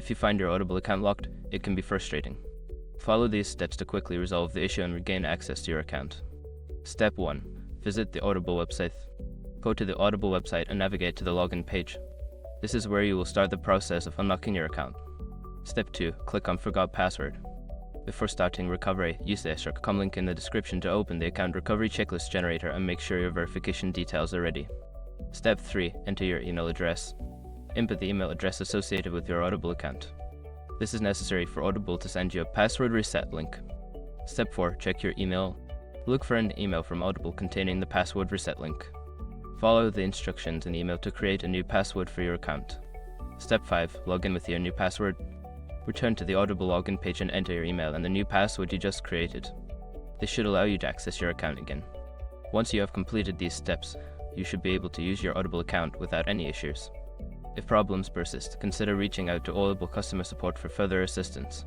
If you find your Audible account locked, it can be frustrating. Follow these steps to quickly resolve the issue and regain access to your account. Step 1. Visit the Audible website. Go to the Audible website and navigate to the login page. This is where you will start the process of unlocking your account. Step 2. Click on Forgot Password. Before starting recovery, use the extra.com link in the description to open the account recovery checklist generator and make sure your verification details are ready. Step 3. Enter your email address. Input the email address associated with your Audible account. This is necessary for Audible to send you a password reset link. Step 4. Check your email. Look for an email from Audible containing the password reset link. Follow the instructions in the email to create a new password for your account. Step 5. Log in with your new password. Return to the Audible login page and enter your email and the new password you just created. This should allow you to access your account again. Once you have completed these steps, you should be able to use your Audible account without any issues. If problems persist, consider reaching out to Audible customer support for further assistance.